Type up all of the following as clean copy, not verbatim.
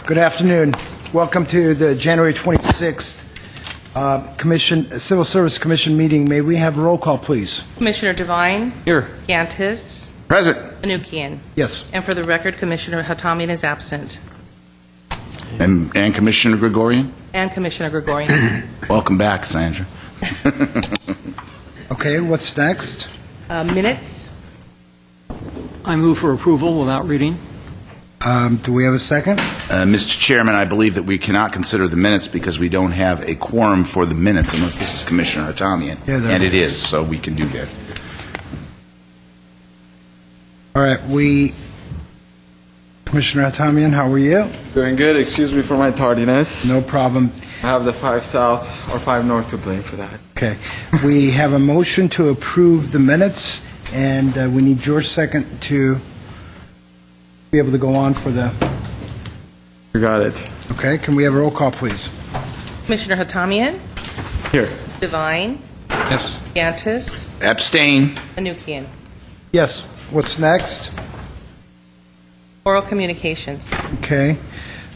Good afternoon. Welcome to the January 26th Civil Service Commission meeting. May we have a roll call, please? Commissioner Devine. Here. Gantis. Present. Anukian. Yes. And for the record, Commissioner Hatamian is absent. And Commissioner Gregorian? And Commissioner Gregorian. Welcome back, Sandra. Okay, what's next? Minutes. I move for approval without reading. Do we have a second? Mr. Chairman, I believe that we cannot consider the minutes because we don't have a quorum for the minutes unless this is Commissioner Hatamian. Yeah, there and it is. is, so we can do that. All right, Commissioner Hatamian, how are you? Doing good. Excuse me for my tardiness. No problem. I have the 5 South or 5 North to blame for that. Okay. We have a motion to approve the minutes, and we need your second to be able to go on for the... You got it. Okay, can we have a roll call, please? Commissioner Hatamian. Here. Devine. Yes. Gantis. Abstain. Anukian. Yes. What's next? Oral communications. Okay.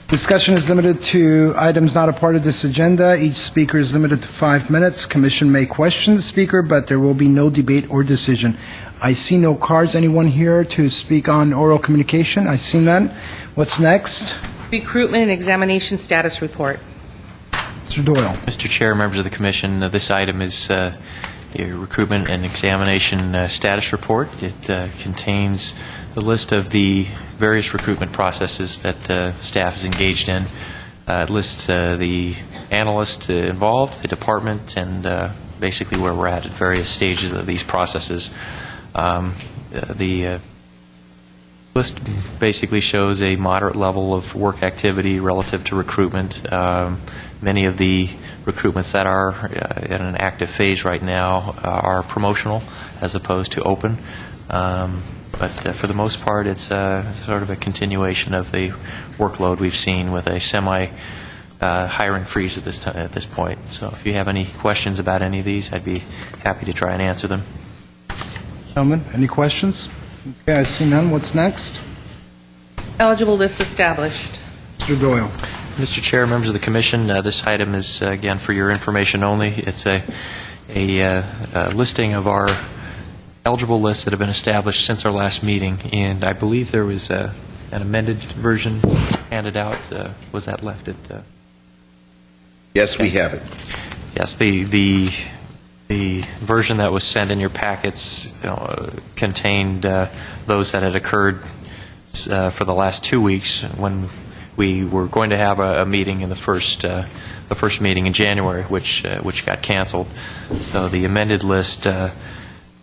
Discussion is limited to items not a part of this agenda. Each speaker is limited to 5 minutes. Commission may question the speaker, but there will be no debate or decision. I see no cards. Anyone here to speak on oral communication? I see none. What's next? Recruitment and examination status report. Mr. Doyle. Mr. Chair, members of the Commission, this item is the recruitment and examination status report. It contains the list of the various recruitment processes that staff is engaged in. It lists the analysts involved, the department, and basically where we're at various stages of these processes. The list basically shows a moderate level of work activity relative to recruitment. Many of the recruitments that are in an active phase right now are promotional as opposed to open. But for the most part, it's sort of a continuation of the workload we've seen with a semi-hiring freeze at this point. So if you have any questions about any of these, I'd be happy to try and answer them. Gentlemen, any questions? Okay, I see none. What's next? Eligible list established. Mr. Doyle. Mr. Chair, members of the Commission, this item is, again, for your information only. It's a listing of our eligible lists that have been established since our last meeting, and I believe there was an amended version handed out. Was that left at... Yes, we have it. Yes, the version that was sent in your packets contained those that had occurred for the last 2 weeks when we were going to have a meeting in the first meeting in January, which got canceled. So the amended list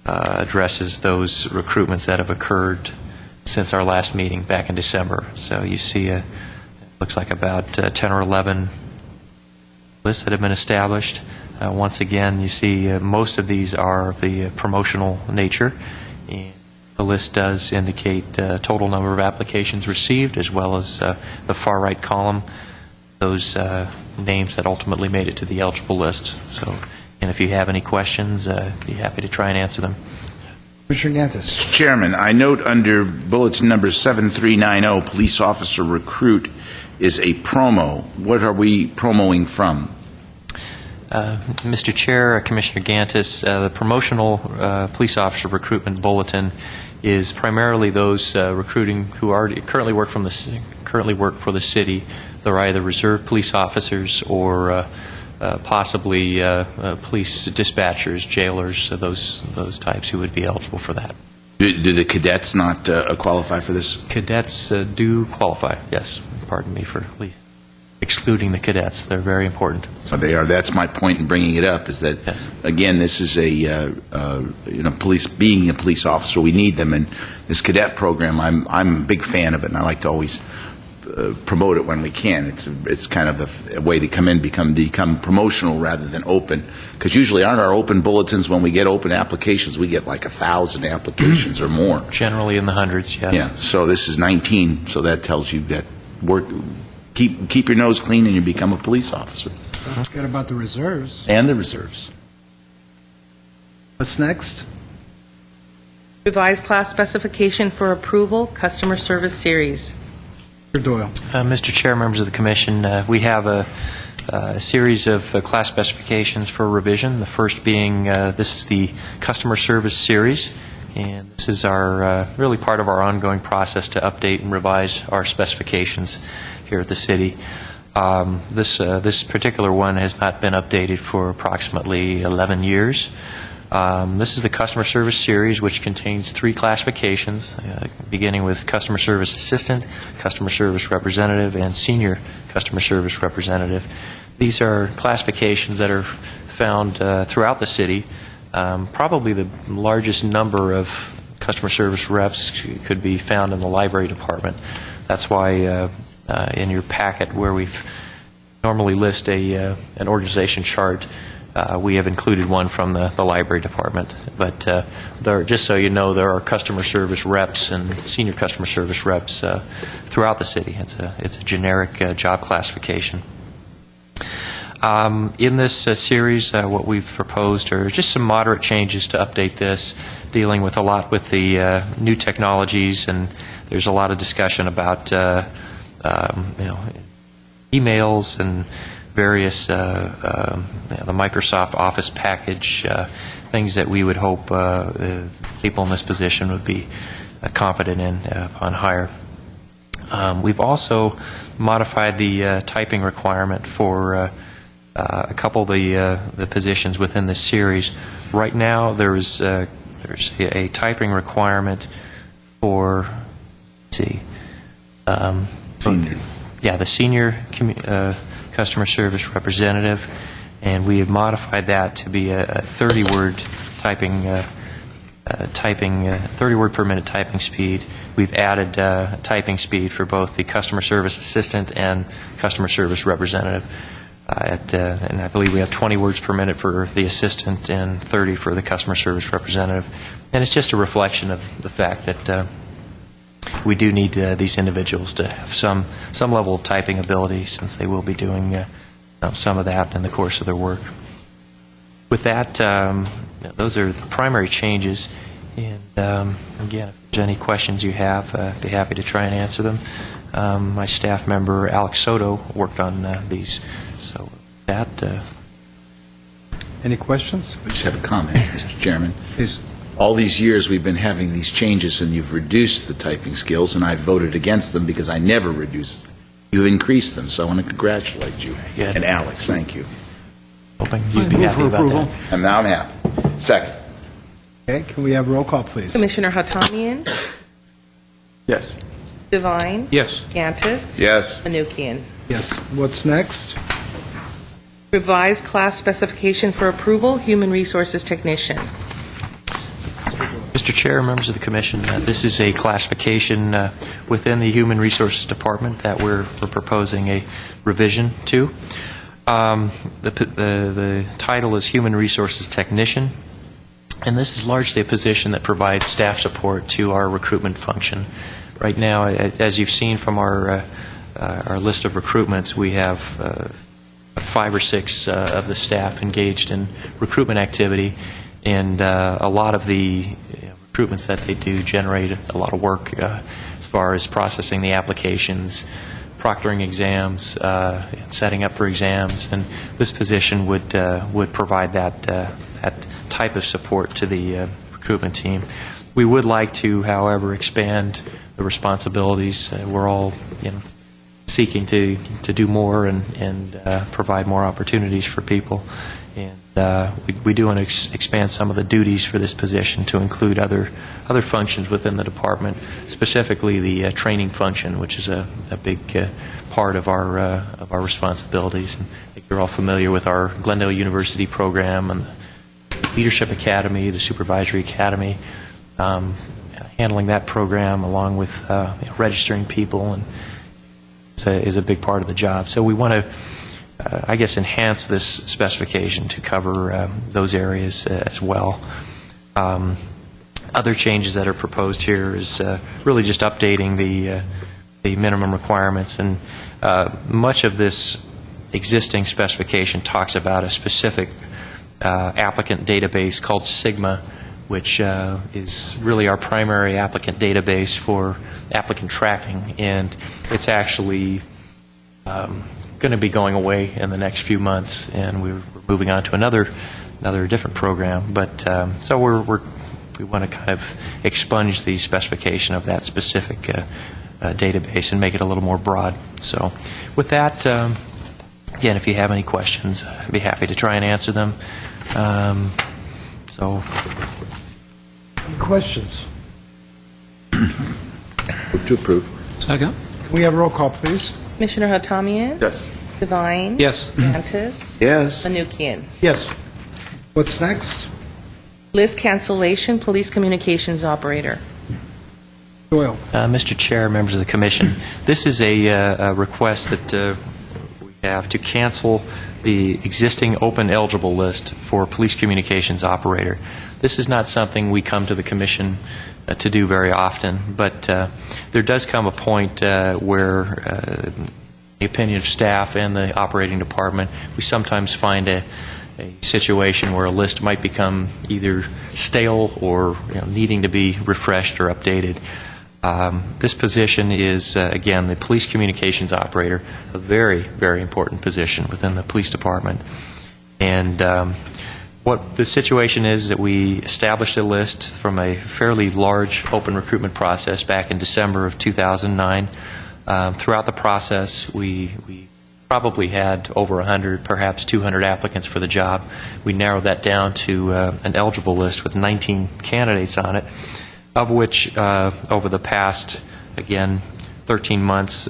addresses those recruitments that have occurred since our last meeting back in December. So you see, it looks like about 10 or 11 lists that have been established. Once again, you see most of these are of the promotional nature. And the list does indicate total number of applications received, as well as the far right column, those names that ultimately made it to the eligible list. So, and if you have any questions, I'd be happy to try and answer them. Commissioner Gantis. Mr. Chairman, I note under bulletin number 7390, police officer recruit is a promo. What are we promoing from? Mr. Chair, Commissioner Gantis, the promotional police officer recruitment bulletin is primarily those recruiting who currently work for the city. They're either reserve police officers or possibly police dispatchers, jailers, those types who would be eligible for that. Do the cadets not qualify for this? Cadets do qualify, yes. Pardon me for excluding the cadets. They're very important. So they are. That's my point in bringing it up. Is that yes. Again? This is police being a police officer. We need them, and this cadet program. I'm a big fan of it, and I like to always promote it when we can. It's kind of a way to come in, become promotional rather than open. Because usually, aren't our open bulletins when we get open applications, we get like 1,000 applications or more. Generally in the hundreds, yes. Yeah. So this is 19. So that tells you that work. Keep your nose clean and you become a police officer. Don't forget about the reserves. And the reserves. What's next? Revised class specification for approval, customer service series. Mr. Doyle. Mr. Chair, members of the Commission, we have a series of class specifications for revision. The first being, this is the Customer Service Series, and this is our really part of our ongoing process to update and revise our specifications here at the city. This particular one has not been updated for approximately 11 years. This is the Customer Service Series, which contains 3 classifications, beginning with Customer Service Assistant, Customer Service Representative, and Senior Customer Service Representative. These are classifications that are found throughout the city. Probably the largest number of customer service reps could be found in the library department. That's why in your packet, where we've normally list an organization chart, we have included one from the library department. But just so you know, there are customer service reps and senior customer service reps throughout the city. It's a generic job classification. In this series, what we've proposed are just some moderate changes to update this, dealing with a lot with the new technologies, and there's a lot of discussion about emails and various the Microsoft Office package, things that we would hope people in this position would be competent in upon hire. We've also modified the typing requirement for a couple of the positions within this series. Right now, there's a typing requirement for, senior. The senior customer service representative, and we have modified that to be a 30-word typing, 30-word per minute typing speed. We've added typing speed for both the customer service assistant and customer service representative. And I believe we have 20 words per minute for the assistant and 30 for the customer service representative. And it's just a reflection of the fact that we do need these individuals to have some level of typing ability, since they will be doing some of that in the course of their work. With that, those are the primary changes. And again, if there's any questions you have, I'd be happy to try and answer them. My staff member, Alex Soto, worked on these. So that. Any questions? I just have a comment, Mr. Chairman. Please. All these years we've been having these changes, and you've reduced the typing skills, and I voted against them because I never reduced them. You've increased them, so I want to congratulate you. Good. And Alex, thank you. Hoping you'd be happy about that. And now I'm happy. Second. Okay, can we have roll call, please? Commissioner Hatamian, Yes. Devine, Yes. Gantis, Yes. Manukian. Yes. What's next? Revised class specification for approval, Human Resources Technician. Mr. Chair, members of the Commission, this is a classification within the Human Resources Department that we're proposing a revision to. The title is Human Resources Technician, and this is largely a position that provides staff support to our recruitment function. Right now, as you've seen from our list of recruitments, we have 5 or 6 of the staff engaged in recruitment activity, and a lot of the recruitments that they do generate a lot of work as far as processing the applications, proctoring exams, and setting up for exams. And this position would provide that type of support to the recruitment team. We would like to, however, expand the responsibilities. We're all, seeking to do more and provide more opportunities for people. And we do want to expand some of the duties for this position to include other functions within the department, specifically the training function, which is a big part of our responsibilities. And I think you're all familiar with our Glendale University program and the Leadership Academy, the Supervisory Academy, handling that program along with registering people, and is a big part of the job. So we want to enhance this specification to cover those areas as well. Other changes that are proposed here is really just updating the minimum requirements, and much of this existing specification talks about a specific applicant database called Sigma, which is really our primary applicant database for applicant tracking, and it's actually going to be going away in the next few months, and we're moving on to another different program. But so we want to kind of expunge the specification of that specific database and make it a little more broad. So with that, again, if you have any questions, I'd be happy to try and answer them. So. Any questions? Move to approve. Second? Can we have a roll call, please? Commissioner Hatamian? Yes. Devine? Yes. Gantis? Yes. Menuchyan? Yes. What's next? List cancellation, police communications operator. Doyle. Mr. Chair, members of the Commission, this is a request that we have to cancel the existing open eligible list for police communications operator. This is not something we come to the Commission to do very often, but there does come a point where the opinion of staff and the operating department, we sometimes find a situation where a list might become either stale or needing to be refreshed or updated. This position is, again, the police communications operator, a very, very important position within the police department. And what the situation is that we established a list from a fairly large open recruitment process back in December of 2009. Throughout the process, we probably had over 100, perhaps 200 applicants for the job. We narrowed that down to an eligible list with 19 candidates on it, of which over the past, again, 13 months,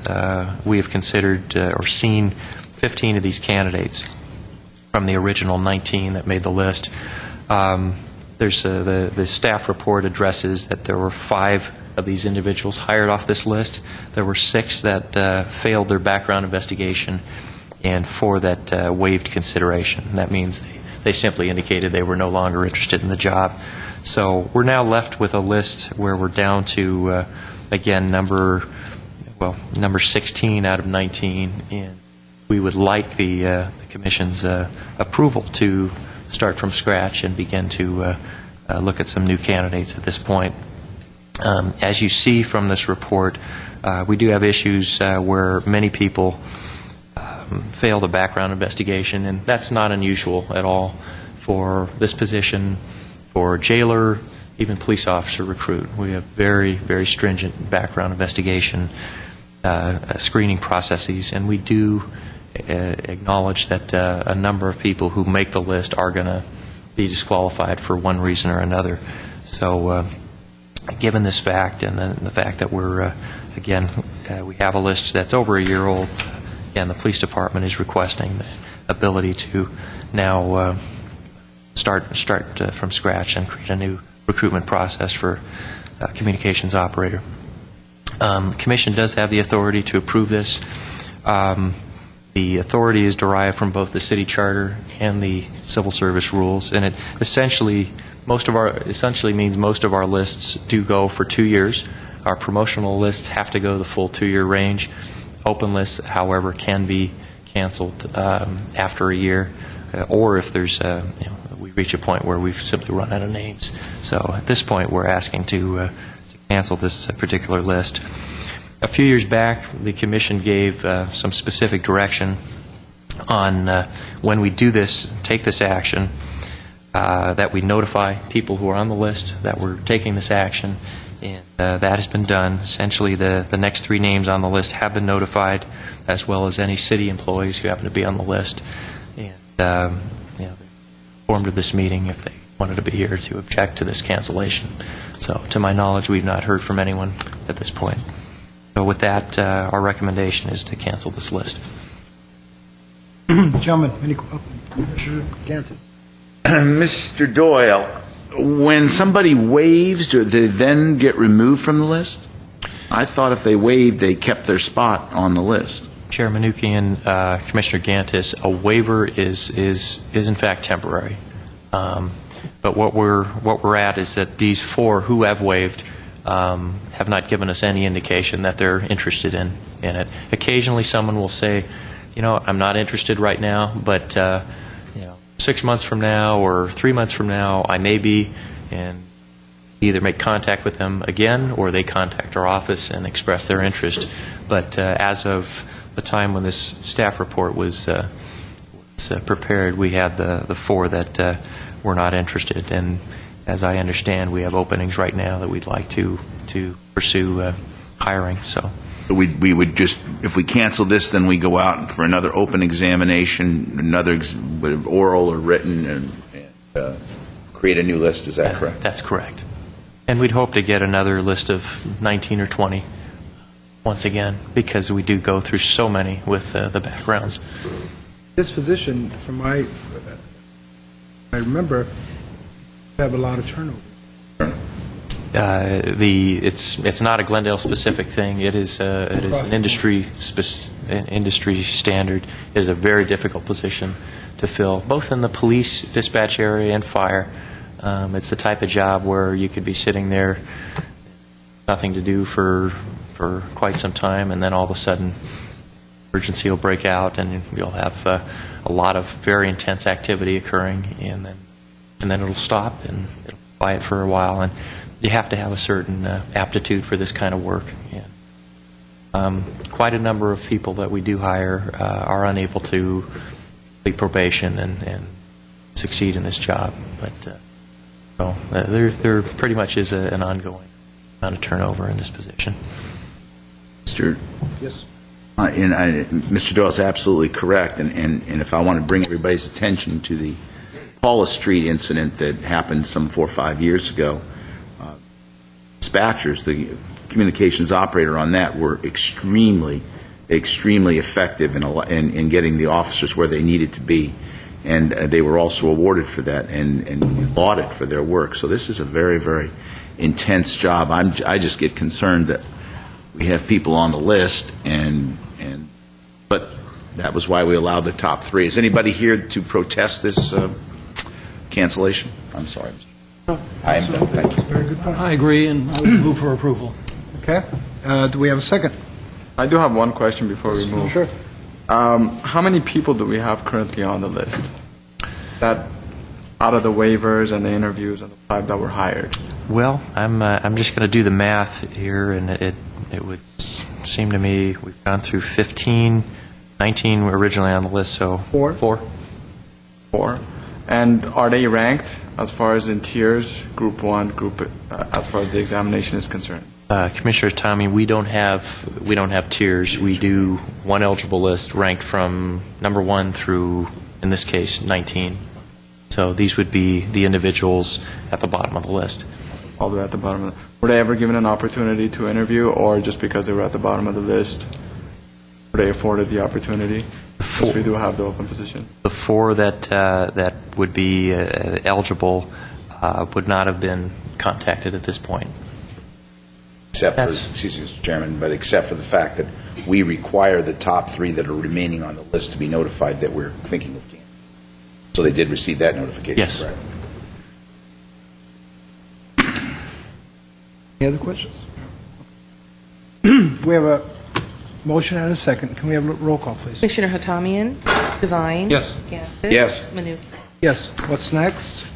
we have considered or seen 15 of these candidates from the original 19 that made the list. There's the staff report addresses that there were 5 of these individuals hired off this list. There were 6 that failed their background investigation and 4 that waived consideration. That means they simply indicated they were no longer interested in the job. So we're now left with a list where we're down to, again, number 16 out of 19, and we would like the Commission's approval to start from scratch and begin to look at some new candidates at this point. As you see from this report, we do have issues where many people fail the background investigation, and that's not unusual at all for this position, for jailer, even police officer recruit. We have very, very stringent background investigation screening processes, and we do acknowledge that a number of people who make the list are going to be disqualified for one reason or another. So given this fact and the fact that we're, again, we have a list that's over a year old, again, the police department is requesting the ability to now start from scratch and create a new recruitment process for communications operator. The Commission does have the authority to approve this. The authority is derived from both the city charter and the civil service rules, and it essentially means most of our lists do go for 2 years. Our promotional lists have to go the full 2-year range. Open lists, however, can be canceled after a year, or if there's we reach a point where we've simply run out of names. So at this point, we're asking to cancel this particular list. A few years back, the Commission gave some specific direction on when we do this, take this action, that we notify people who are on the list that we're taking this action, and that has been done. Essentially, the next 3 names on the list have been notified, as well as any city employees who happen to be on the list. And they informed of this meeting if they wanted to be here to object to this cancellation. So, to my knowledge, we've not heard from anyone at this point. So with that, our recommendation is to cancel this list. Gentlemen, any Commissioner Gantis? Mr. Doyle, when somebody waives, do they then get removed from the list? I thought if they waived, they kept their spot on the list. Chair Menuchyan, Commissioner Gantis, a waiver is in fact temporary. But what we're at is that these 4 who have waived have not given us any indication that they're interested in it. Occasionally someone will say, I'm not interested right now, but 6 months from now or 3 months from now, I may be, and either make contact with them again or they contact our office and express their interest. But as of the time when this staff report was prepared, we had the 4 that were not interested. And as I understand, we have openings right now that we'd like to pursue hiring. So We would just, if we cancel this, then we go out for another open examination, another oral or written, and create a new list. Is that correct? That's correct. And we'd hope to get another list of 19 or 20 once again, because we do go through so many with the backgrounds. This position, from I remember, you have a lot of turnover. It's not a Glendale specific thing. It is an industry standard. It is a very difficult position to fill, both in the police dispatch area and fire. It's the type of job where you could be sitting there, nothing to do for quite some time, and then all of a sudden, emergency will break out, and you'll have a lot of very intense activity occurring, and then it'll stop, and it'll be quiet for a while, and you have to have a certain aptitude for this kind of work. And, quite a number of people that we do hire are unable to complete probation and succeed in this job, but so there pretty much is an ongoing amount of turnover in this position. Yes. Mr. Doyle is absolutely correct, and if I want to bring everybody's attention to the Paula Street incident that happened some 4 or 5 years ago, dispatchers, the communications operator on that, were extremely effective in getting the officers where they needed to be, and they were also awarded for that and lauded for their work. So this is a very, very intense job. I just get concerned that we have people on the list, but that was why we allowed the top 3. Is anybody here to protest this cancellation? I'm sorry, Mr. I am done. Thank you. Very good point. I agree, and I would move for approval. Okay. Do we have a second? I do have one question before we move. Sure. How many people do we have currently on the list? That out of the waivers and the interviews and the 5 that were hired. Well, I'm just going to do the math here, and it would seem to me we've gone through 15, 19 were originally on the list, so 4. 4. And are they ranked as far as in tiers, group 1, as far as the examination is concerned? Commissioner Tommy, we don't have tiers. We do one eligible list ranked from number 1 through, in this case, 19. So these would be the individuals at the bottom of the list. All the way at the bottom of the... Were they ever given an opportunity to interview, or just because they were at the bottom of the list, were they afforded the opportunity? Because we do have the open position. The 4 that would be eligible would not have been contacted at this point. Except for, excuse me, Mr. Chairman, but except for the fact that we require the top 3 that are remaining on the list to be notified that we're thinking of canceling. So they did receive that notification, Yes. correct? Any other questions? We have a motion and a second. Can we have a roll call, please? Commissioner Hatamian? Devine? Yes. Gantis? Yes. Manukian? Yes. What's next?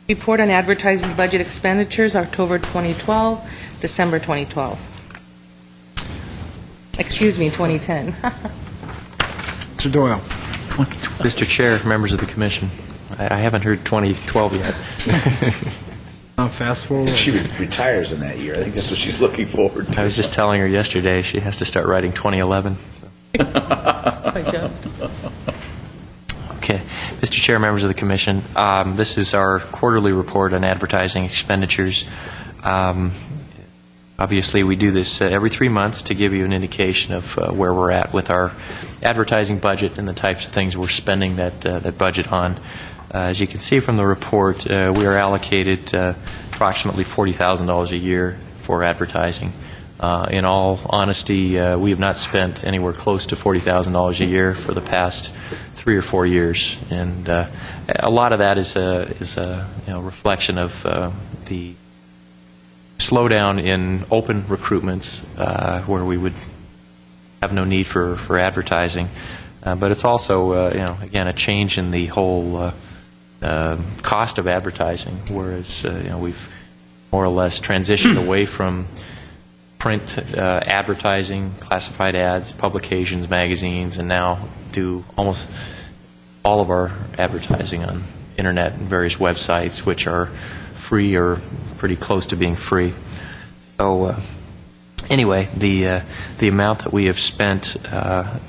Report on advertising budget expenditures, October 2012, December 2012. Excuse me, 2010. Mr. Doyle. Mr. Chair, members of the Commission, I haven't heard 2012 yet. Fast forward. She retires in that year. I think that's what she's looking forward to. I was just telling her yesterday she has to start writing 2011. I jumped. Okay. Mr. Chair, members of the Commission, this is our quarterly report on advertising expenditures. Obviously, we do this every 3 months to give you an indication of where we're at with our advertising budget and the types of things we're spending that budget on. As you can see from the report, we are allocated approximately $40,000 a year for advertising. In all honesty, we have not spent anywhere close to $40,000 a year for the past 3 or 4 years, and a lot of that is a reflection of the slowdown in open recruitments, where we would have no need for advertising. But it's also, again, a change in the whole cost of advertising, whereas we've more or less transitioned away from print advertising, classified ads, publications, magazines, and now do almost all of our advertising on internet and various websites, which are free or pretty close to being free. So anyway, the amount that we have spent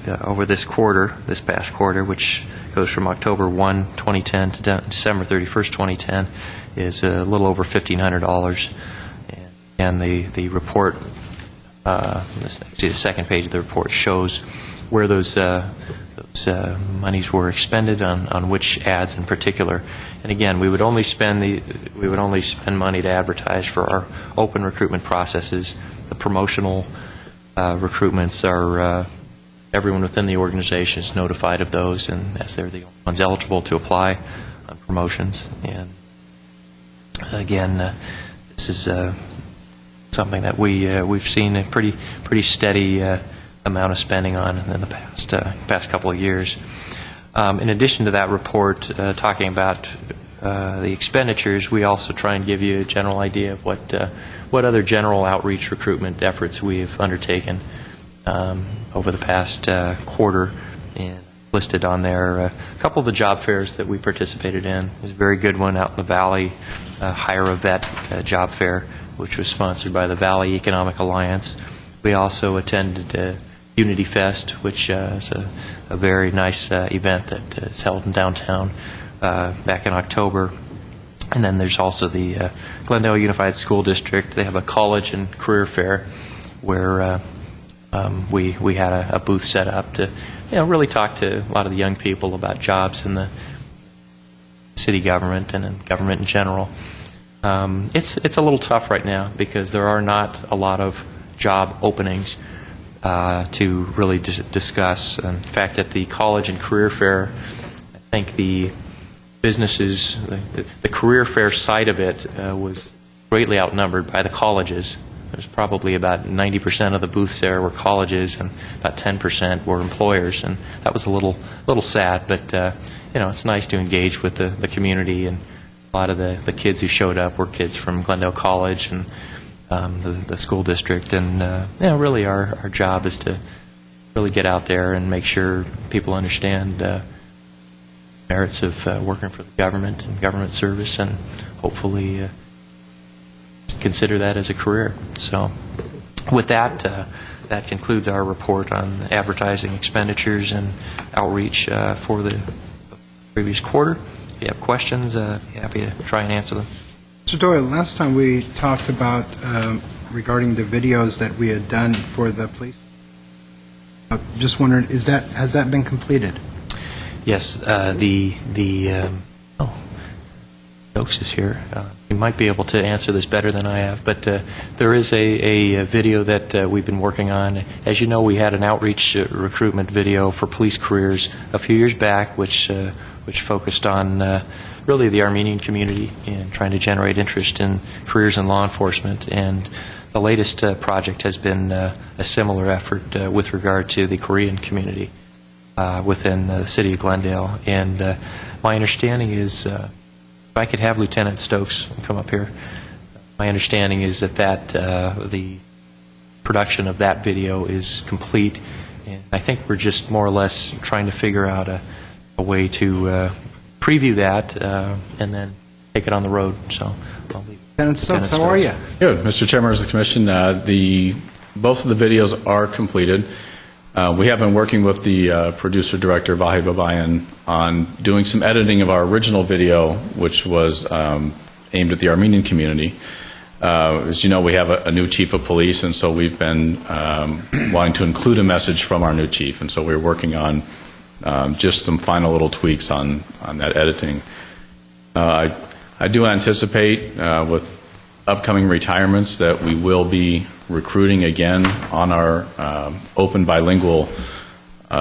over this past quarter, which goes from October 1, 2010 to December 31st, 2010, is a little over $1,500. And the report, the second page of the report shows where those monies were expended on which ads in particular. And again, we would only spend money to advertise for our open recruitment processes. The promotional recruitments are everyone within the organization is notified of those, and as they're the only ones eligible to apply on promotions. And again, this is something that we've seen a pretty steady amount of spending on in the past couple of years. In addition to that report talking about the expenditures, we also try and give you a general idea of what other general outreach recruitment efforts we've undertaken over the past quarter, and listed on there a couple of the job fairs that we participated in. There's a very good one out in the Valley, Hire a Vet job fair, which was sponsored by the Valley Economic Alliance. We also attended Unity Fest, which is a very nice event that is held in downtown back in October. And then there's also the Glendale Unified School District. They have a college and career fair where we had a booth set up to really talk to a lot of the young people about jobs in the city government and in government in general. It's a little tough right now because there are not a lot of job openings to really discuss. In fact, at the college and career fair, I think the businesses, the career fair side of it was greatly outnumbered by the colleges. There's probably about 90% of the booths there were colleges, and about 10% were employers, and that was a little sad. But it's nice to engage with the community, and a lot of the kids who showed up were kids from Glendale College and the school district, and really our job is to really get out there and make sure people understand merits of working for the government and government service, and hopefully consider that as a career. So with that, that concludes our report on advertising expenditures and outreach for the previous quarter. If you have questions, I'd be happy to try and answer them. Mr. Doyle, last time we talked about regarding the videos that we had done for the police. Just wondering, has that been completed? Yes, Stokes is here. He might be able to answer this better than I have, but there is a video that we've been working on. As you know, we had an outreach recruitment video for police careers a few years back, which focused on really the Armenian community and trying to generate interest in careers in law enforcement. And the latest project has been a similar effort with regard to the Korean community within the city of Glendale. And my understanding is, if I could have Lieutenant Stokes come up here, my understanding is that the production of that video is complete, and I think we're just more or less trying to figure out a way to preview that and then take it on the road. So, I'll leave. Lieutenant Stokes, how are you? Good, Mr. Chairman of the Commission. Both of the videos are completed. We have been working with the producer director Vahe Babayan on doing some editing of our original video, which was aimed at the Armenian community. As you know, we have a new chief of police, and so we've been wanting to include a message from our new chief, and so we're working on just some final little tweaks on that editing. I do anticipate with upcoming retirements that we will be recruiting again on our open bilingual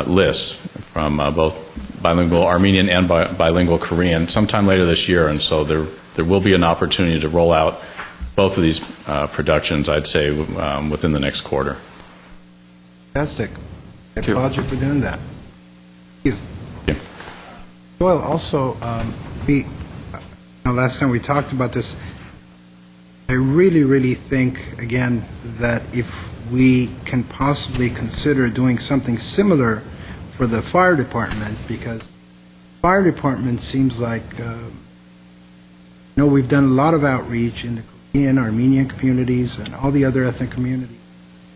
list from both bilingual Armenian and bilingual Korean sometime later this year, and so there will be an opportunity to roll out both of these productions, I'd say, within the next quarter. Fantastic. I applaud you for doing that. Thank you. Yeah. Well, also, we last time we talked about this, I really, really think, again, that if we can possibly consider doing something similar for the fire department, because fire department seems like, we've done a lot of outreach in the Korean, Armenian communities and all the other ethnic communities.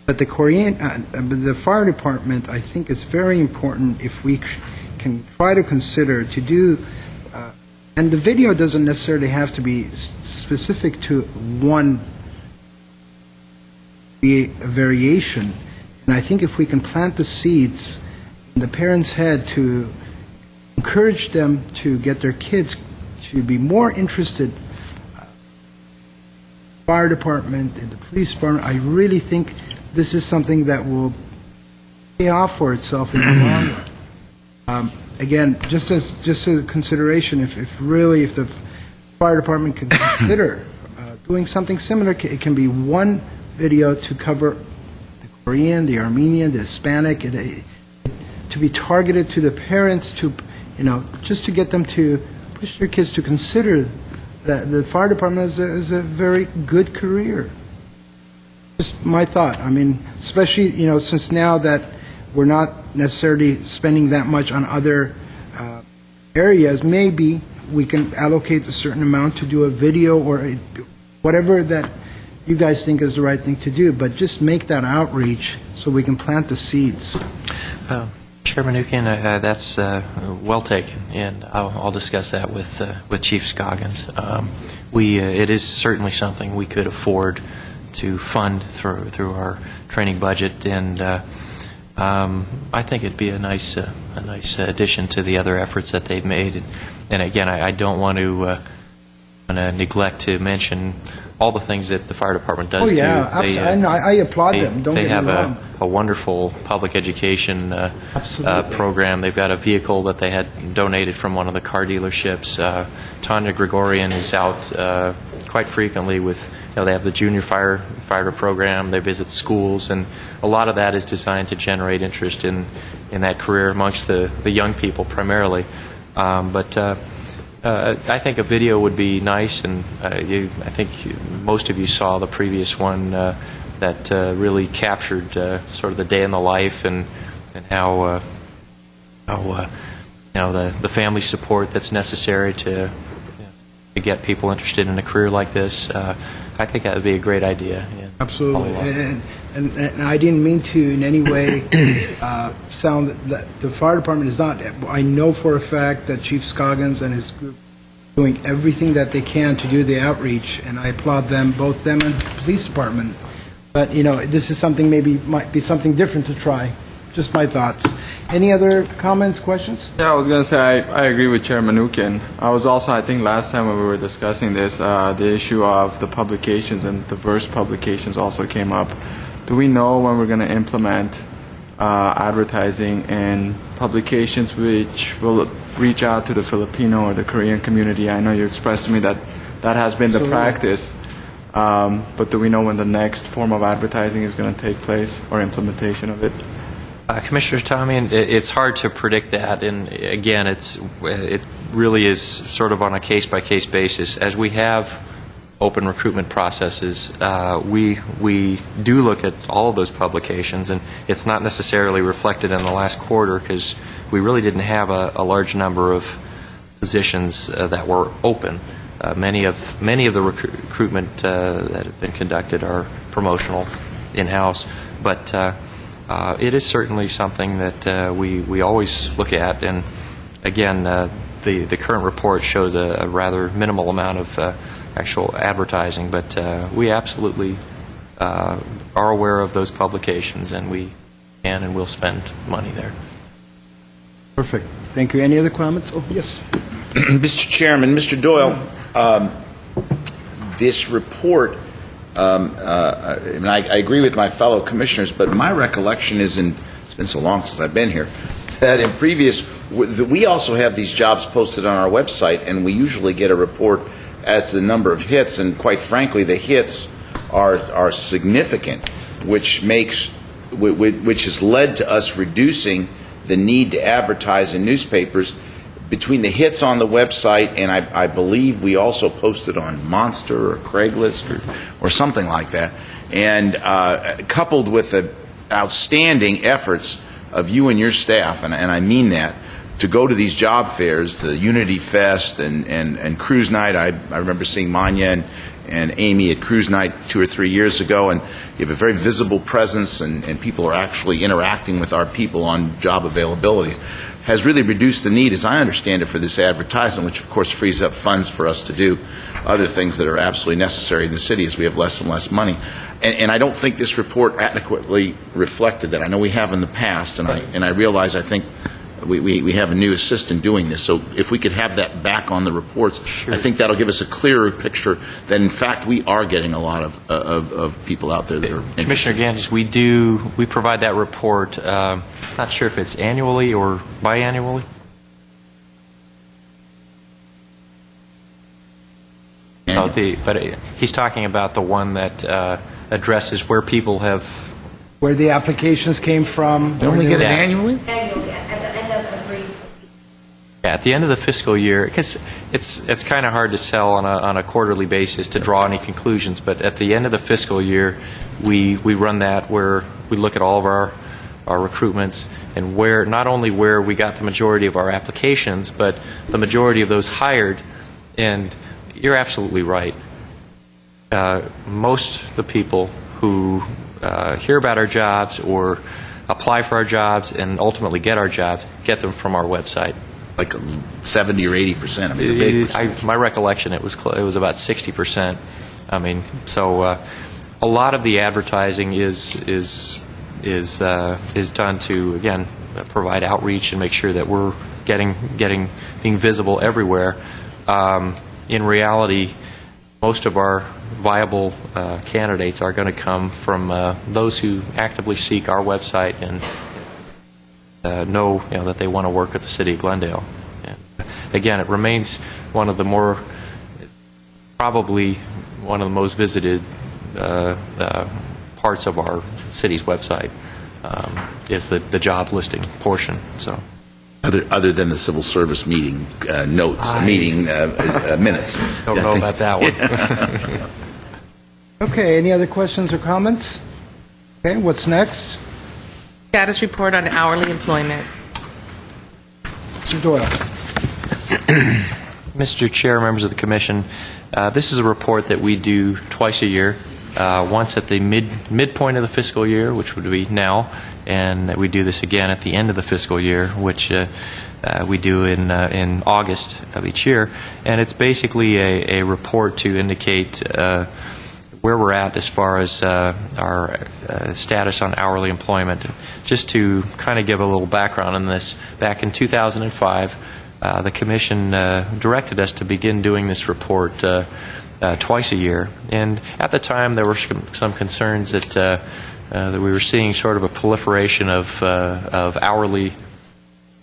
But the the fire department, I think, is very important if we can try to consider to do, and the video doesn't necessarily have to be specific to one variation. And I think if we can plant the seeds in the parents' head to encourage them to get their kids to be more interested fire department and the police department, I really think this is something that will pay off for itself in the long run. Again, just a consideration, if the fire department can consider doing something similar, it can be one video to cover the Korean, the Armenian, the Hispanic, to be targeted to the parents, to just to get them to push their kids to consider that the fire department is a very good career. Just my thought. I mean, especially, since now that we're not necessarily spending that much on other areas, maybe we can allocate a certain amount to do a video or whatever that you guys think is the right thing to do, but just make that outreach so we can plant the seeds. Chairman Nukian, that's well taken, and I'll discuss that with Chief Scoggins. It is certainly something we could afford to fund through our training budget, and I think it'd be a nice addition to the other efforts that they've made. And again, I don't want to neglect to mention all the things that the fire department does. Oh yeah, absolutely. I applaud them. Don't get me wrong. They have a wonderful public education program. They've got a vehicle that they had donated from one of the car dealerships. Tanya Gregorian is out quite frequently with. They have the junior fighter program. They visit schools, and a lot of that is designed to generate interest in that career amongst the young people primarily. But I think a video would be nice, and I think most of you saw the previous one that really captured sort of the day in the life and how the family support that's necessary to get people interested in a career like this. I think that would be a great idea. Yeah. Absolutely. And I didn't mean to in any way sound that the fire department is not. I know for a fact that Chief Scoggins and his group are doing everything that they can to do the outreach, and I applaud them, both them and the police department. But, this is something might be something different to try. Just my thoughts. Any other comments, questions? Yeah, I was going to say I agree with Chairman Nukian. I was also, I think last time when we were discussing this, the issue of the publications and diverse publications also came up. Do we know when we're going to implement advertising in publications which will reach out to the Filipino or the Korean community? I know you expressed to me that has been the practice, but do we know when the next form of advertising is going to take place or implementation of it? Commissioner Tommy, it's hard to predict that, and again, it really is sort of on a case-by-case basis. As we have open recruitment processes, we do look at all of those publications, and it's not necessarily reflected in the last quarter because we really didn't have a large number of positions that were open. Many of the recruitment that have been conducted are promotional in-house, but it is certainly something that we always look at, and again, the current report shows a rather minimal amount of actual advertising, but we absolutely are aware of those publications, and we can and will spend money there. Perfect. Thank you. Any other comments? Oh, yes. Mr. Chairman, Mr. Doyle, this report, and I agree with my fellow commissioners, but my recollection is, it's been so long since I've been here, that in previous, we also have these jobs posted on our website, and we usually get a report as to the number of hits, and quite frankly, the hits are significant, which has led to us reducing the need to advertise in newspapers. between the hits on the website, and I believe we also posted on Monster or Craigslist or something like that, and coupled with the outstanding efforts of you and your staff, and I mean that, to go to these job fairs, the Unity Fest and Cruise Night. I remember seeing Manya and Amy at Cruise Night 2 or 3 years ago, and you have a very visible presence, and people are actually interacting with our people on job availabilities, has really reduced the need, as I understand it, for this advertising, which of course frees up funds for us to do other things that are absolutely necessary in the city as we have less and less money. And I don't think this report adequately reflected that. I know we have in the past, and I realize I think we have a new assistant doing this, so if we could have that back on the reports, sure. I think that'll give us a clearer picture that, in fact, we are getting a lot of people out there that are interested. Commissioner Ganges, we provide that report, not sure if it's annually or biannually. But he's talking about the one that addresses where people have... Where the applications came from. Don't we get it annually? Annually, at the end of every... Yeah, at the end of the fiscal year, because it's kind of hard to tell on a quarterly basis to draw any conclusions, but at the end of the fiscal year, we run that where we look at all of our recruitments and where, not only where we got the majority of our applications, but the majority of those hired. And you're absolutely right. Most of the people who hear about our jobs or apply for our jobs and ultimately get our jobs get them from our website. Like 70 or 80%. I mean, it's a big percentage. My recollection, it was about 60%. I mean, so a lot of the advertising is done to, again, provide outreach and make sure that we're being visible everywhere. In reality, most of our viable candidates are going to come from those who actively seek our website and know that they want to work at the City of Glendale. And again, it remains probably one of the most visited parts of our city's website is the job listing portion. So. Other than the civil service meeting minutes. Don't know about that one. Okay, any other questions or comments? Okay, what's next? Status report on hourly employment. Mr. Doyle. Mr. Chair, members of the Commission, this is a report that we do twice a year, once at the midpoint of the fiscal year, which would be now, and we do this again at the end of the fiscal year, which we do in August of each year. And it's basically a report to indicate where we're at as far as our status on hourly employment. Just to kind of give a little background on this, back in 2005, the Commission directed us to begin doing this report twice a year. And at the time, there were some concerns that we were seeing sort of a proliferation of hourly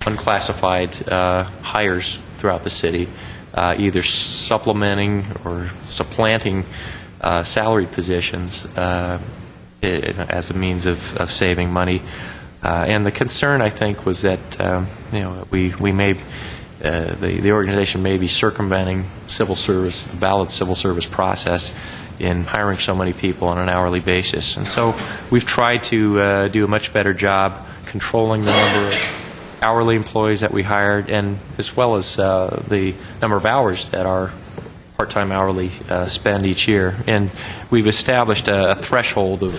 unclassified hires throughout the city, either supplementing or supplanting salaried positions as a means of saving money. And the concern, I think, was that we may the organization may be circumventing civil service, the valid civil service process in hiring so many people on an hourly basis. And so we've tried to do a much better job controlling the number of hourly employees that we hired, and as well as the number of hours that our part-time hourly spend each year. And we've established a threshold of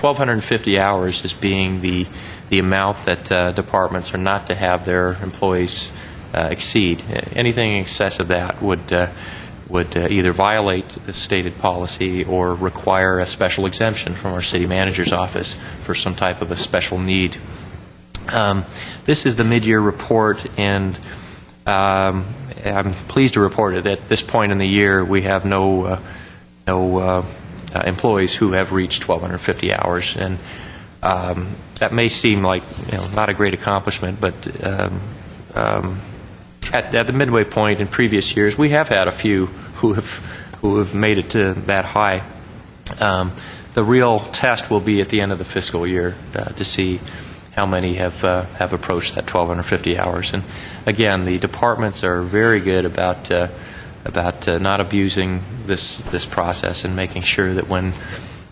1,250 hours as being the amount that departments are not to have their employees exceed. Anything in excess of that would either violate the stated policy or require a special exemption from our city manager's office for some type of a special need. This is the mid-year report, and I'm pleased to report that at this point in the year we have no employees who have reached 1,250 hours, and that may seem like not a great accomplishment, but at the midway point in previous years, we have had a few who have made it to that high. The real test will be at the end of the fiscal year to see how many have approached that 1,250 hours. And again, the departments are very good about not abusing this process and making sure that when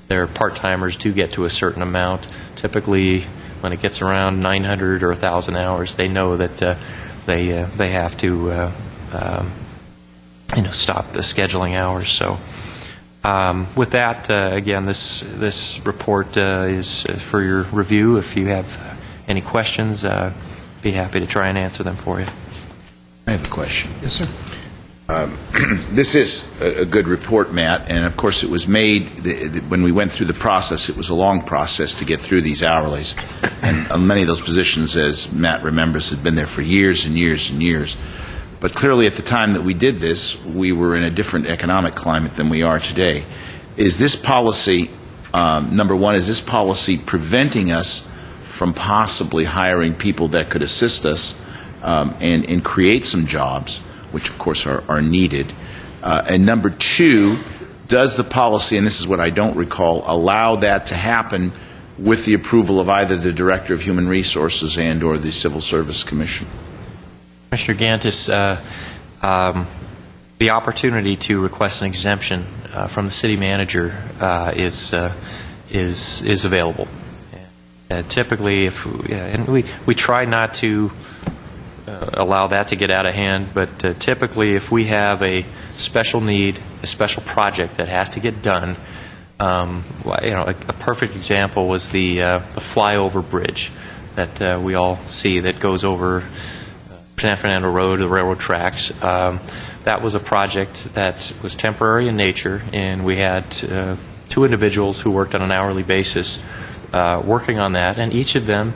their part-timers do get to a certain amount, typically when it gets around 900 or 1,000 hours, they know that they have to stop the scheduling hours. So with that, again, this report is for your review. If you have any questions, be happy to try and answer them for you. I have a question. Yes, sir. This is a good report, Matt, and of course it was made, when we went through the process, it was a long process to get through these hourlies. And many of those positions, as Matt remembers, had been there for years and years and years. But clearly at the time that we did this, we were in a different economic climate than we are today. Is this policy, number one, is this policy preventing us from possibly hiring people that could assist us and create some jobs, which of course are needed? And number two, does the policy, and this is what I don't recall, allow that to happen with the approval of either the Director of Human Resources and or the Civil Service Commission? Commissioner Gantis, the opportunity to request an exemption from the city manager is available. Typically, and we try not to allow that to get out of hand, but typically if we have a special need, a special project that has to get done, a perfect example was the flyover bridge that we all see that goes over San Fernando Road, the railroad tracks. That was a project that was temporary in nature, and we had two individuals who worked on an hourly basis working on that, and each of them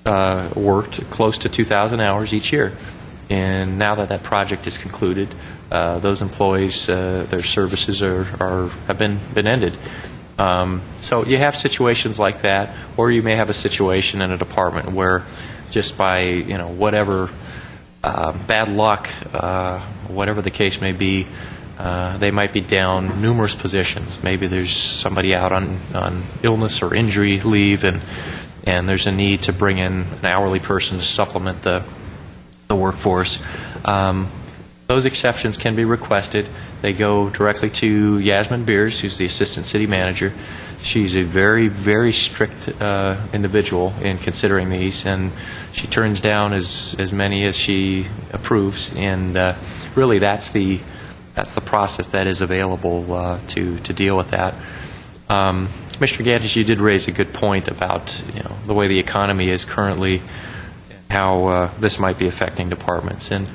worked close to 2,000 hours each year. And now that that project is concluded, those employees, their services have been ended. So you have situations like that, or you may have a situation in a department where just by whatever bad luck, whatever the case may be, they might be down numerous positions. Maybe there's somebody out on illness or injury leave, and there's a need to bring in an hourly person to supplement the workforce. Those exceptions can be requested. They go directly to Yasmin Beers, who's the Assistant City Manager. She's a very, very strict individual in considering these, and she turns down as many as she approves. And really, that's the process that is available to deal with that. Mr. Gantis, you did raise a good point about the way the economy is currently, and how this might be affecting departments. And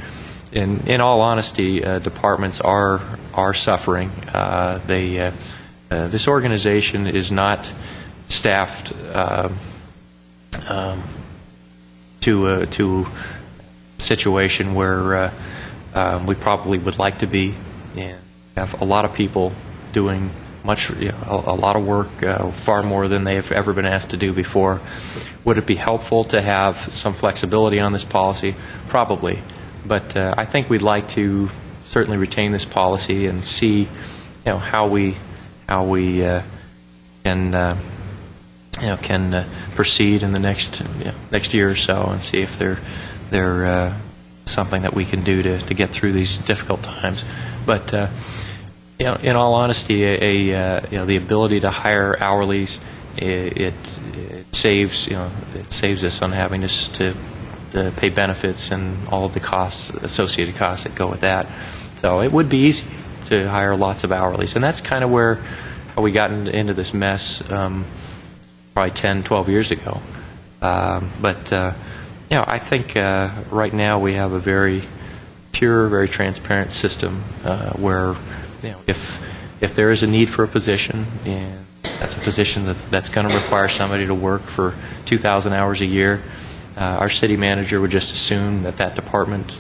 in all honesty, departments are suffering. This organization is not staffed to a situation where we probably would like to be, and have a lot of people doing a lot of work, far more than they have ever been asked to do before. Would it be helpful to have some flexibility on this policy? Probably. But I think we'd like to certainly retain this policy and see, how we can proceed in the next year or so, and see if they're something that we can do to get through these difficult times. But in all honesty, the ability to hire hourlies, it saves us on having to pay benefits and all of the associated costs that go with that. So it would be easy to hire lots of hourlies, and that's kind of how we got into this mess probably 10, 12 years ago. But I think right now we have a very pure, very transparent system where if there is a need for a position, and that's a position that's going to require somebody to work for 2,000 hours a year, our city manager would just assume that department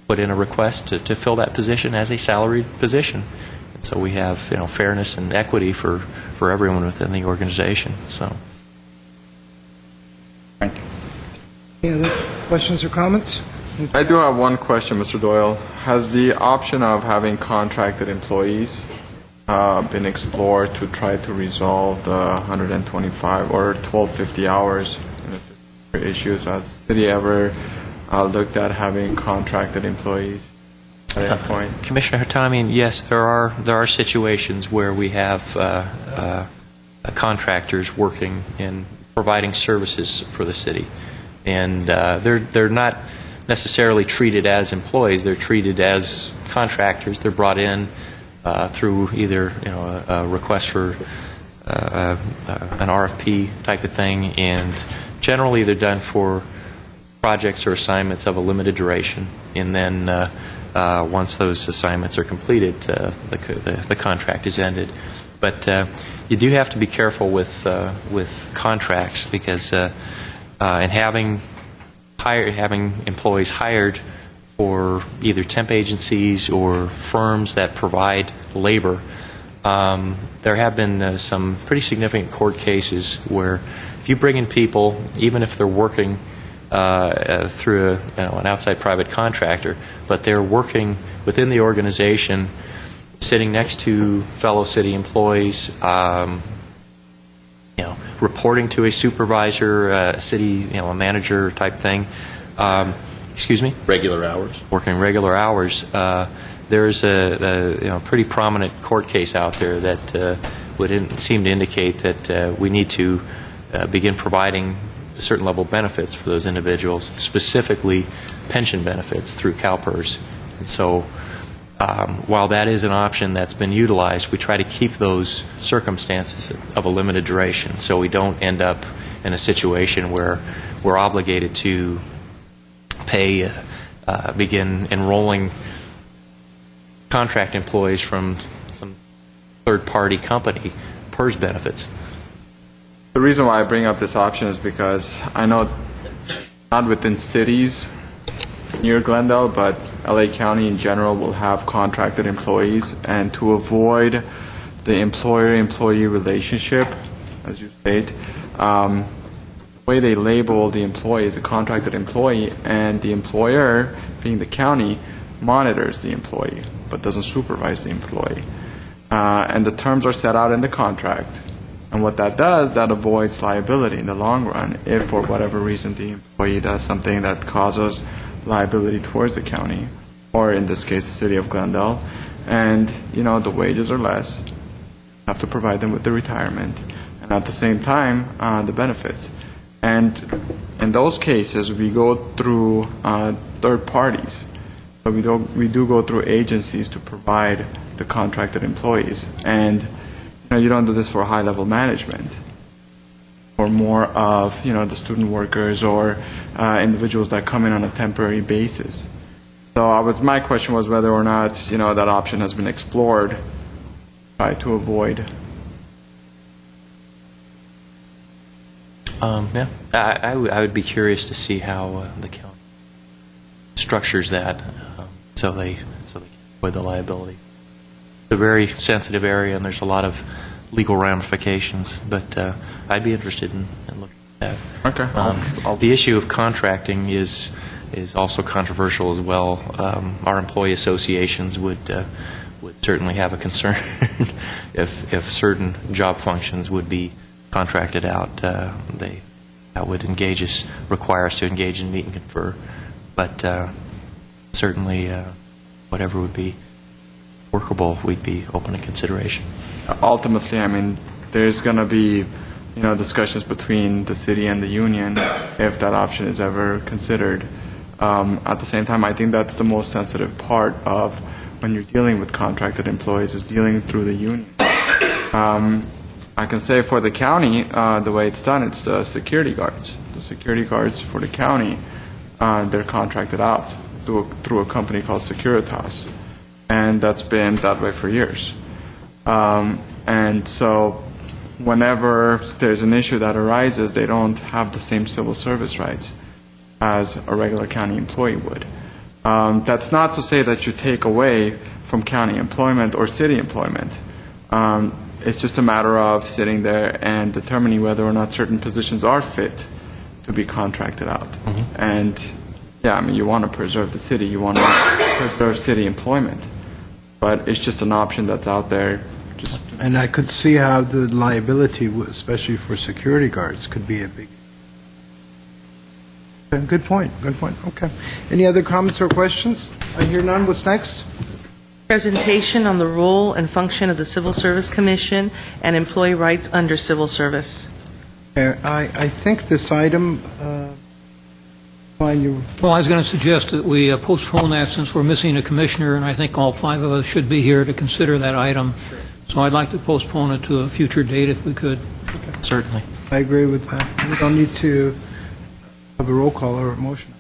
put in a request to fill that position as a salaried position. And so we have fairness and equity for everyone within the organization. So. Thank you. Any other questions or comments? I do have one question, Mr. Doyle. Has the option of having contracted employees been explored to try to resolve the 125 or 1,250 hours in the issues. Has the city ever looked at having contracted employees at any point? Commissioner Hatami, yes, there are situations where we have contractors working in providing services for the city, and they're not necessarily treated as employees. They're treated as contractors. They're brought in through either a request for an RFP type of thing, and generally they're done for projects or assignments of a limited duration, and then once those assignments are completed, the contract is ended. But you do have to be careful with contracts, because in having employees hired for either temp agencies or firms that provide labor, there have been some pretty significant court cases where if you bring in people, even if they're working through an outside private contractor, but they're working within the organization, sitting next to fellow city employees, reporting to a supervisor, a city, a manager type thing. Excuse me? Regular hours? Working regular hours. There's a pretty prominent court case out there that would seem to indicate that we need to begin providing a certain level of benefits for those individuals, specifically pension benefits through CalPERS. And so while that is an option that's been utilized, we try to keep those circumstances of a limited duration, so we don't end up in a situation where we're obligated to begin enrolling contract employees from some third-party company, PERS benefits. The reason why I bring up this option is because I know not within cities near Glendale, but LA County in general will have contracted employees, and to avoid the employer-employee relationship, as you state, the way they label the employee is a contracted employee, and the employer, being the county, monitors the employee but doesn't supervise the employee. And the terms are set out in the contract. And what that does, that avoids liability in the long run if, for whatever reason, the employee does something that causes liability towards the county, or in this case, the city of Glendale. And, the wages are less. You have to provide them with the retirement. And at the same time, the benefits. And in those cases, we go through third parties. So we do go through agencies to provide the contracted employees. And you don't do this for high-level management, or more of the student workers or individuals that come in on a temporary basis. So my question was whether or not that option has been explored, to avoid. Yeah, I would be curious to see how the county structures that, so they can avoid the liability. It's a very sensitive area, and there's a lot of legal ramifications, but I'd be interested in looking at that. Okay. The issue of contracting is also controversial as well. Our employee associations would certainly have a concern if certain job functions would be contracted out. That would require us to engage in meet and confer, but certainly whatever would be workable, we'd be open to consideration. Ultimately, there's going to be discussions between the city and the union if that option is ever considered. At the same time, I think that's the most sensitive part of when you're dealing with contracted employees, is dealing through the union. I can say for the county, the way it's done, it's the security guards. The security guards for the county, they're contracted out through a company called Securitas. And that's been that way for years. And so whenever there's an issue that arises, they don't have the same civil service rights as a regular county employee would. That's not to say that you take away from county employment or city employment. It's just a matter of sitting there and determining whether or not certain positions are fit to be contracted out. Mm-hmm. And, you want to preserve the city. You want to preserve city employment. But it's just an option that's out there. And I could see how the liability, especially for security guards, could be a big. Okay, good point, good point. Okay. Any other comments or questions? I hear none. What's next? Presentation on the role and function of the Civil Service Commission and employee rights under civil service. I think this item, you Well, I was going to suggest that we postpone that since we're missing a commissioner, and I think all 5 of us should be here to consider that item. So I'd like to postpone it to a future date if we could. Certainly. I agree with that. We don't need to have a roll call or a motion.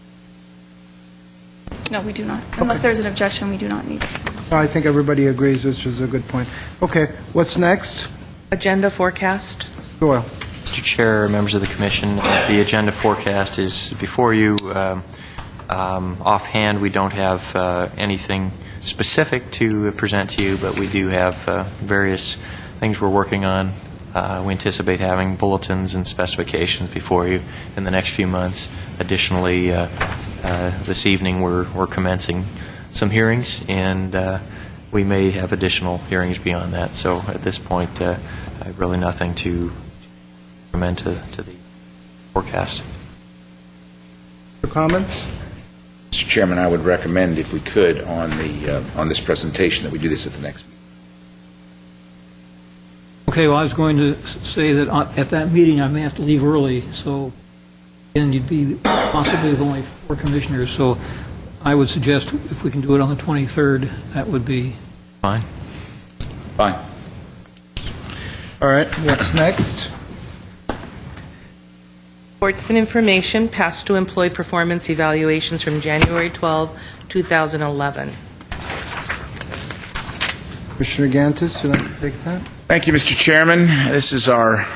No, we do not. Unless there's an objection, we do not need it. I think everybody agrees, which is a good point. Okay, what's next? Agenda forecast. Doyle. Mr. Chair, members of the commission, the agenda forecast is before you. Offhand, we don't have anything specific to present to you, but we do have various things we're working on. We anticipate having bulletins and specifications before you in the next few months. Additionally, this evening we're commencing some hearings, and we may have additional hearings beyond that. So at this point, I have really nothing to recommend to the forecast. Your comments? Mr. Chairman, I would recommend, if we could, on this presentation, that we do this at the next meeting. Okay, well, I was going to say that at that meeting I may have to leave early, so then you'd be possibly with only 4 commissioners. So I would suggest if we can do it on the 23rd, that would be Fine. Fine. All right, what's next? Reports and information, past due employee performance evaluations from January 12, 2011. Commissioner Gantis, would you like to take that? Thank you, Mr. Chairman. This is our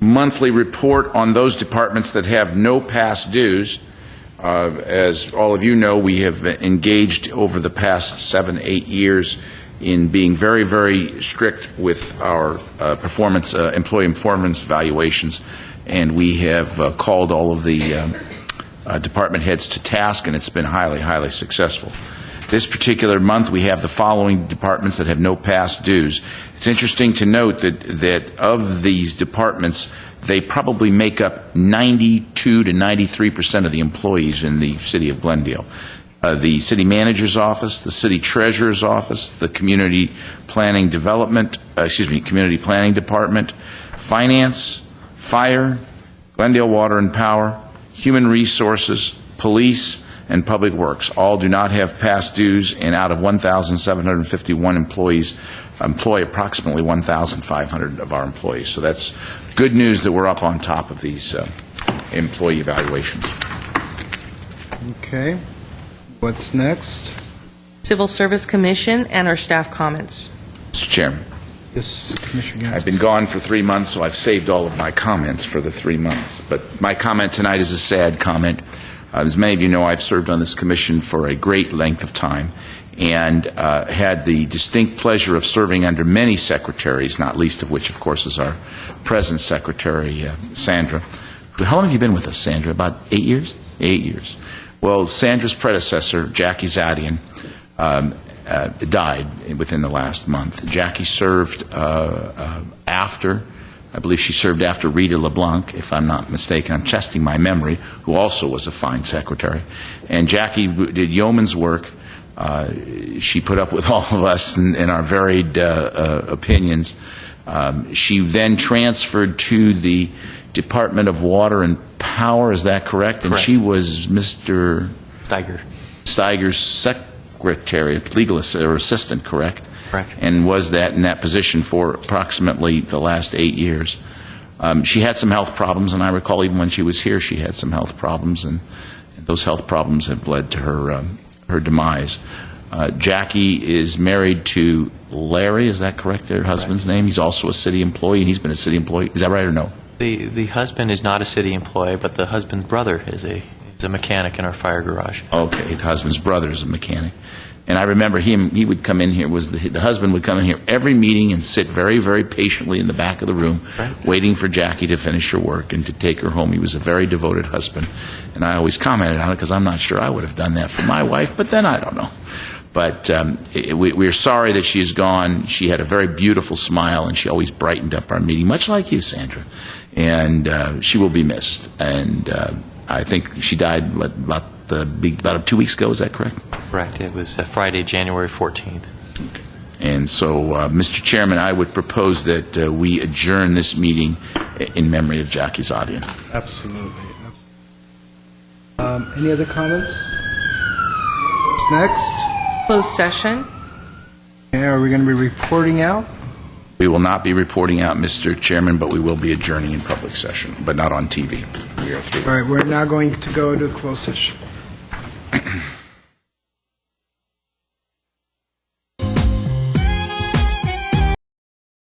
monthly report on those departments that have no past dues. As all of you know, we have engaged over the past 7-8 years in being very, very strict with our employee performance evaluations, and we have called all of the department heads to task, and it's been highly, highly successful. This particular month, we have the following departments that have no past dues. It's interesting to note that of these departments, they probably make up 92 to 93% of the employees in the city of Glendale. The city manager's office, the city treasurer's office, the community planning department, finance, fire, Glendale Water and Power, human resources, police, and Public Works all do not have past dues, and out of 1,751 employees, employ approximately 1,500 of our employees. So that's good news that we're up on top of these employee evaluations. Okay, what's next? Civil Service Commission and our staff comments. Mr. Chairman, Yes, Commissioner Gantis. I've been gone for 3 months, so I've saved all of my comments for the 3 months. But my comment tonight is a sad comment. As many of you know, I've served on this commission for a great length of time and had the distinct pleasure of serving under many secretaries, not least of which, of course, is our present secretary, Sandra. How long have you been with us, Sandra? About 8 years? 8 years. Well, Sandra's predecessor, Jackie Zadian, died within the last month. Jackie served after, I believe she served after Rita LeBlanc, if I'm not mistaken. I'm testing my memory, who also was a fine secretary. And Jackie did yeoman's work. She put up with all of us in our varied opinions. She then transferred to the Department of Water and Power, is that correct? And she was Mr. Steiger's secretary, legal assistant, correct? Correct. And was that in that position for approximately the last 8 years. She had some health problems, and I recall even when she was here, she had some health problems, and those health problems have led to her demise. Jackie is married to Larry, is that correct, their husband's name? He's also a city employee, and he's been a city employee. Is that right or no? The husband is not a city employee, but the husband's brother is a mechanic in our fire garage. Okay, the husband's brother is a mechanic. And I remember he would come in here, the husband would come in here every meeting and sit very, very patiently in the back of the room, waiting for Jackie to finish her work and to take her home. He was a very devoted husband. And I always commented on it because I'm not sure I would have done that for my wife, but then I don't know. But we're sorry that she's gone. She had a very beautiful smile, and she always brightened up our meeting, much like you, Sandra. And she will be missed. And I think she died about 2 weeks ago. Is that correct? Correct. It was Friday, January 14th. And so, Mr. Chairman, I would propose that we adjourn this meeting in memory of Jackie Zadian. Absolutely. Any other comments? What's next? Closed session. Okay, are we going to be reporting out? We will not be reporting out, Mr. Chairman, but we will be adjourning in public session, but not on TV. We are through. All right, we're now going to go to closed session.